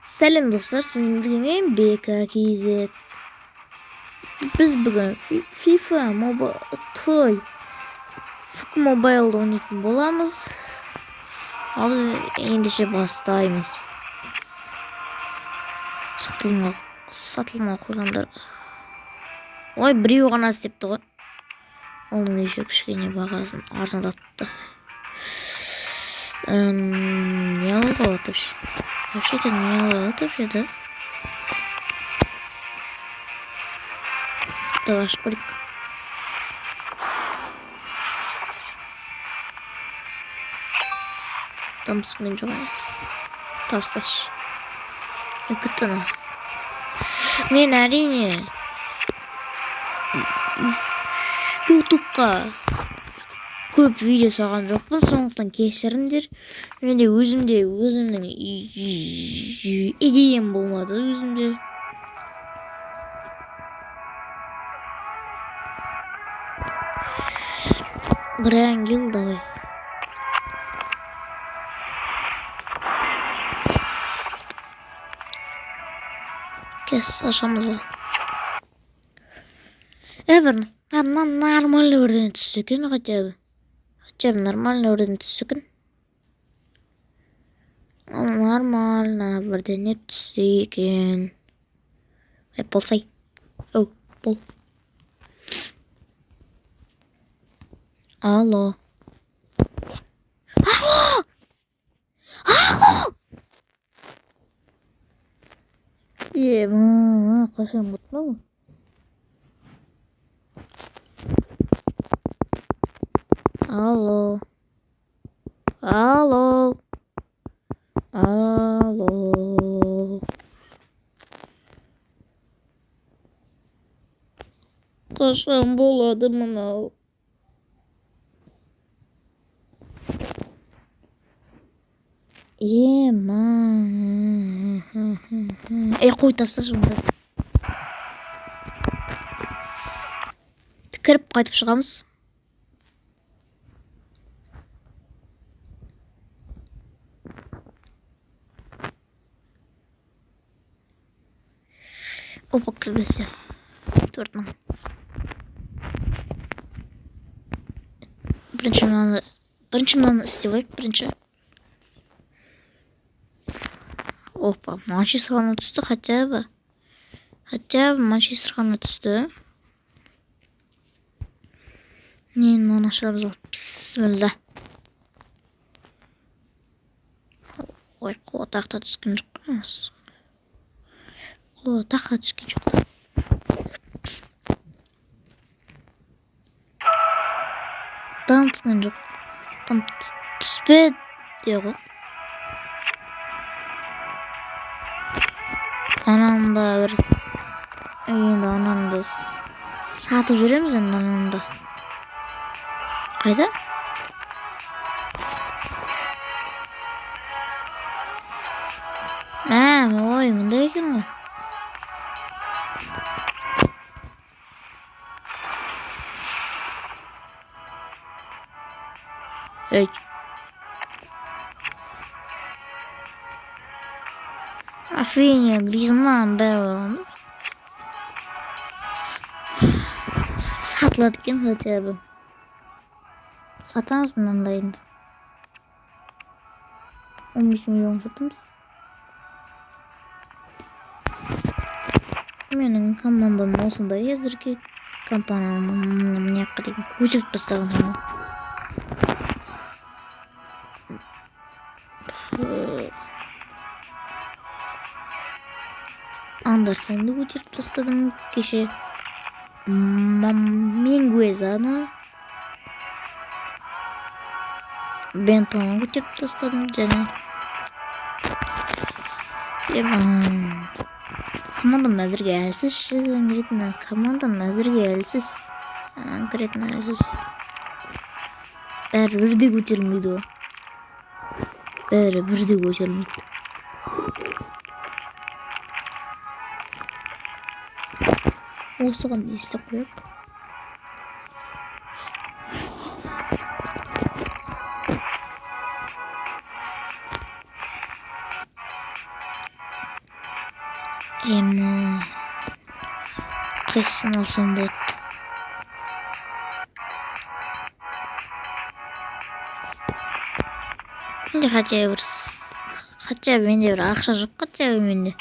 Selam dostlar, sizin birlikte BKKZ. Biz bugün FIFA Mobile Toy Mobile'da oynayıp bolamız. Biz endişe bastayımız. Satılma koyganlar. Oy bir yoğana istepti o. Onun işe kişiğine bakasın. Arzan attı. Ne oldu atış? Gerçekten ne oldu atış ya da? Давай, шкурик. Там sıkıntı yok. Taslaş. Yakıtını. Men әрине YouTube'ga көп видео салған жоқпын, сондықтан кешіріңдер. Менде өзімнің идеям болмады өзімде. Грангил давай. Kes aşamızı. Evet, нормально өрден түссекен хотя бы нормально өрден түссекен. Нормально бірдене түссекен. Болсай. Оу, бол. Алло. Қашан бұтма ма? Алло. Қашан болады мынау? Қой таста сонда. Кіріп қайтып шығамыз. Опа, кірді все. 4 мың. Бірінші мынаны істевайық, бірінші. Опа, Манчестер ғана түсті, хотя бы Манчестер ғана түсті. Мынаны ашырамыз ал. Бисмилла. Ой, тақта түскен жоқ қоймыз. Тақта түскен жоқ. Там түскен жоқ. Там түспеді деғо. Ананда бір енді ананды сатып жүреміз енді ананда. Қайда? Ой, мында екен ғой. Ей. Афиня, Гризман бәрі бар. Сатылады екен хотя бы. Сатамыз мынанда енді. 15 миллион сатамыз. Менің командам осындай ездірге. Компаниям міне аққа деген көшіріп бастаған тұрмын. Андерсенді көтеріп тастадым кеше. Мингуезаны. Бентоны көтеріп тастадым және. Командам әзірге әлсіз. Командам әзірге әлсіз. Конкретно әлсіз. Бәрі бірде көтерілмейді о. Бәрі бірде көтерілмейді. Осыған естіп қойып. Ема. Kesin olsun bot. Şimdi kaça bende bir akşa жоқ kaça bende.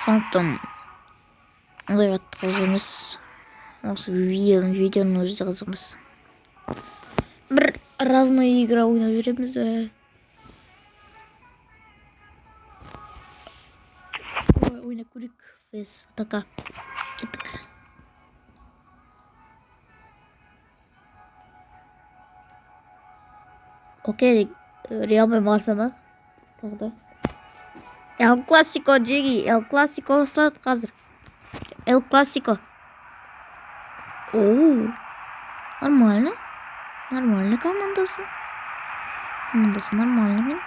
Сондықтан ондай қатты қызық емес. Осы видеоның өзі де қызық емес. Бір разная игра ойнап жүреміз бе? Ойнап көрейік. Фес атака. Кеттік. Окей, Реал мен Барса ма? Тағы да. Эл Классико, Джеги. Эл Классико басталады қазір. Эл Классико. Оу. Нормально. Нормально командасы. Командасы нормально екен.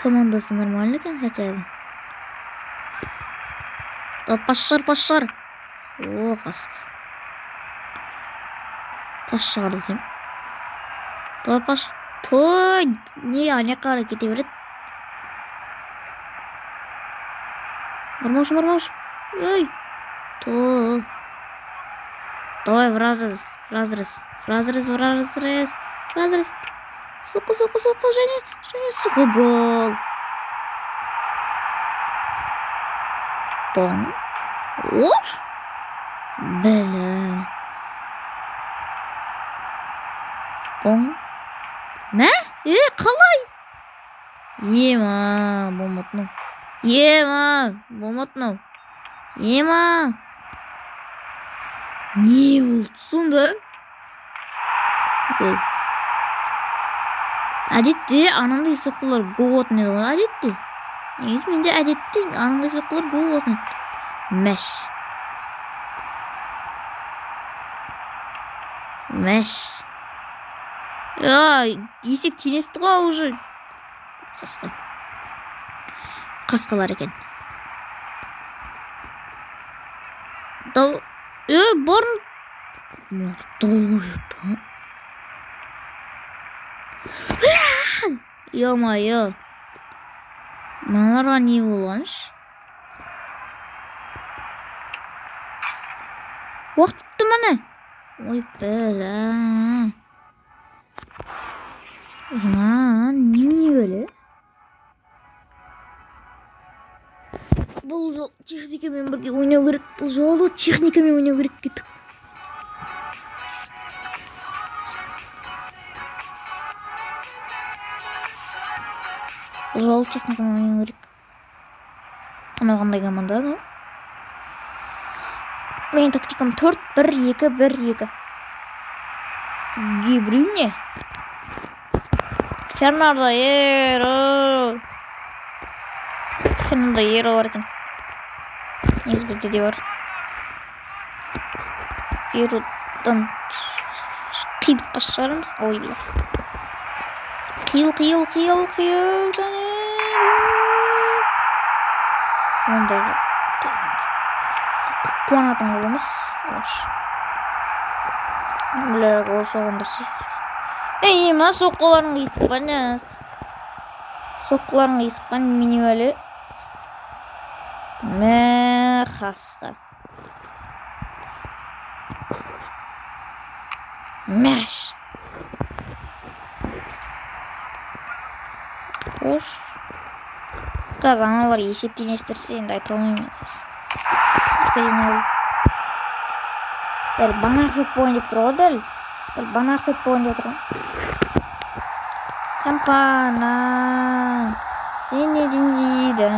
Командасы нормально екен хотя бы. Паш. О, қасық. Паш шығарды деймін. Паш. Той, не ана қарай кете береді. Бармаушы. Ой. То. Давай в разрез. Соққы, және соққы гол. Бон. Ор. Бәлі. Бон. Мә? Қалай? Ема, болматынау. Не болды сонда? Әдетте анандай соққылар гол болатын еді ғой, әдетте. Негізі менде әдетте анандай соққылар гол болатын еді. Мәш. Есеп теңесті ғой уже. Қасқалар екен. Борн. Ё-моё. Мыналарға не болғанш? Уақыт бітті міне. Ой, бәлі. Не böyle? Бұл жол техникамен бірге ойнау керек. Кеттік. Бұл жол техникамен ойнау керек. Анау қандай команда, ну? Менің тактикам 4-1-2-1-2. Гибрюне. Фернандо Hierro var ekan. Негізі бізде де бар. Hierroдан қиылып басшарымыз. Ойлар. Қиыл және. Ондай қуанатын қол емес. Бля, қол соғандар сүй. Ма соққыларын қисықпан минималі. Мә қасқа. Мәш. Қош. Қазір аналар есептен естірсе енді айта алмаймын. Дәл банақ сет бойын деп тұр ғой дәл. Кампана. Сен неден дейді.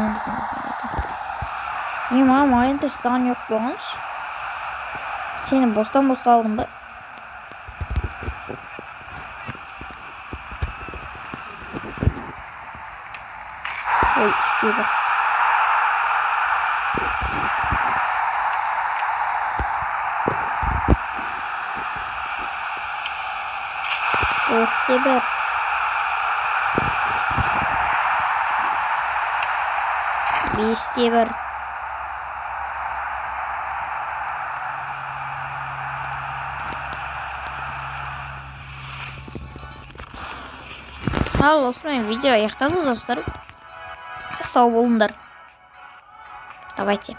Маған маленті саған жоқ болғанш. Сені бостан алдым ба? Ой, іште бар. Іште бар. Бесте бар. Ал, осымен видео аяқталды достар. Сау болыңдар. Давайте.